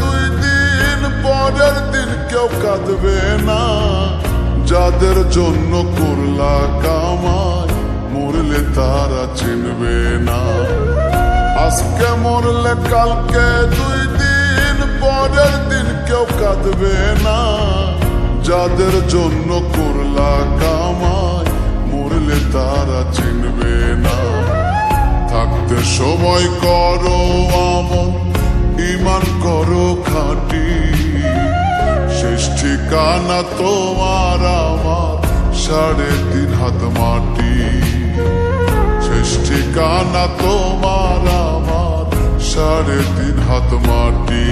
দুই দিন পরের দিন কেউ কাঁদবে না। যাদের জন্য করলা কামাই মরলে তারা চিনবে না। আজকে মরলে কালকে দুই দিন পরের দিন কেউ কাঁদবে না। যাদের জন্য করলা কামাই মরলে তারা চিনবে না। থাকতে সময় করো আমল, ঈমান করো খাঁটি। শেষ ঠিকানা তোমার আমার 3.5 হাত মাটি। শেষ ঠিকানা তোমার আমার 3.5 হাত মাটি।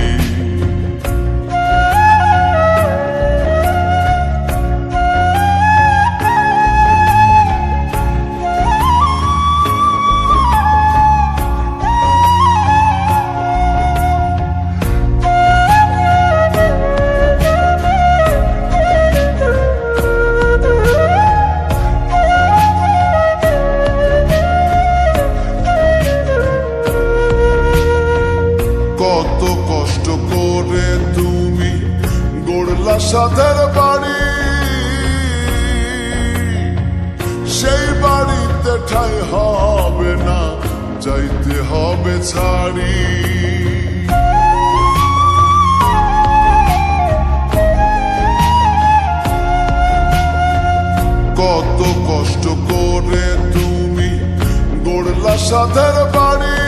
কত কষ্ট করে তুমি গড়লা সাধের বাড়ি, সেই বাড়িতে ঠাঁই হবে না, যাইতে হবে ছাড়ি। কত কষ্ট করে তুমি গড়লা সাধের বাড়ি,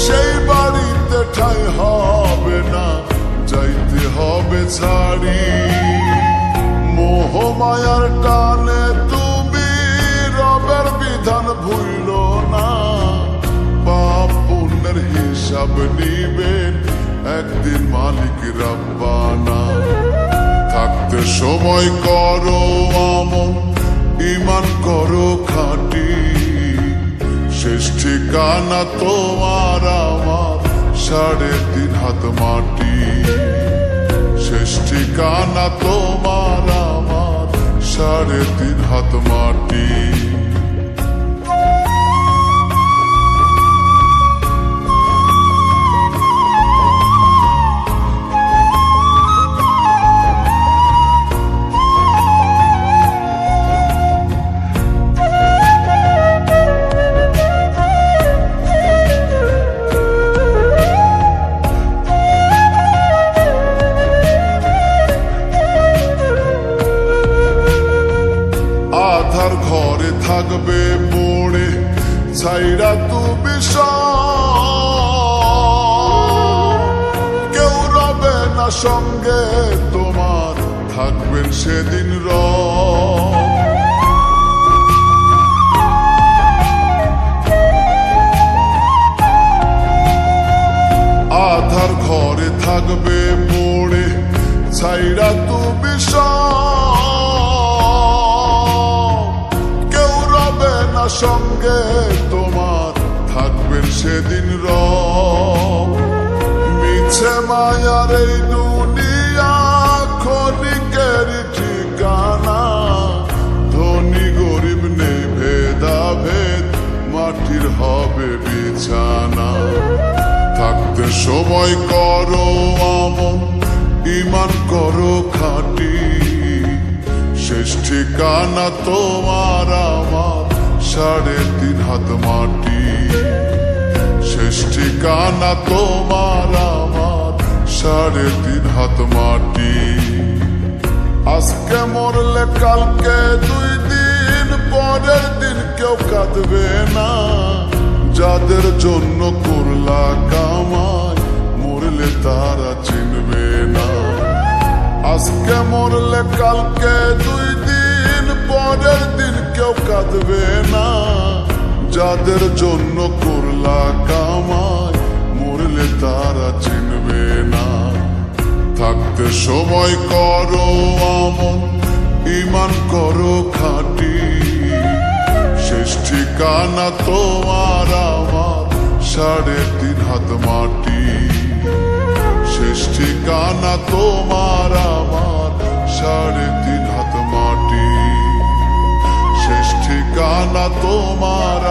সেই বাড়িতে ঠাঁই হবে না, যাইতে হবে ছাড়ি। মোহ মায়ার টানে তুমি রবের বিধান ভুইল না। পাপ পুণ্যের হিসাব নিবেন একদিন মালিক রব্বানা। থাকতে সময় করো আমল, ঈমান করো খাঁটি। শেষ ঠিকানা তোমার আমার 3.5 হাত মাটি। শেষ ঠিকানা তোমার আমার 3.5 হাত মাটি। আধার ঘরে থাকবে পড়ে ছাইরা তুমি কেউ রবে না সঙ্গে তোমার, থাকবেন সেদিন আধার ঘরে থাকবে পড়ে ছাইরা তুমি সঙ্গে তোমার, থাকবেন সেদিন মিছে মায়ার এই দুনিয়া ক্ষণিকের ঠিকানা। ধনী গরিব নেই ভেদাভেদ, মাটির হবে বিছানা। থাকতে সময় করো আমল, ঈমান করো খাঁটি। শেষ ঠিকানা তোমার আমার 3.5 হাত মাটি। শেষ ঠিকানা তোমার আমার 3.5 হাত মাটি। আজকে মরলে কালকে দুই দিন পরের দিন কেউ কাঁদবে না। যাদের জন্য করলা কামাই মরলে তারা চিনবে না। আজকে মরলে কালকে দুই দিন পরের দিন কেউ কাঁদবে না। যাদের জন্য করলা কামাই মরলে তারা চিনবে না। থাকতে সময় করো আমল, ঈমান করো খাঁটি। শেষ ঠিকানা তোমার আমার 3.5 হাত মাটি। শেষ ঠিকানা তোমার আমার 3.5 হাত মাটি। শেষ ঠিকানা তোমার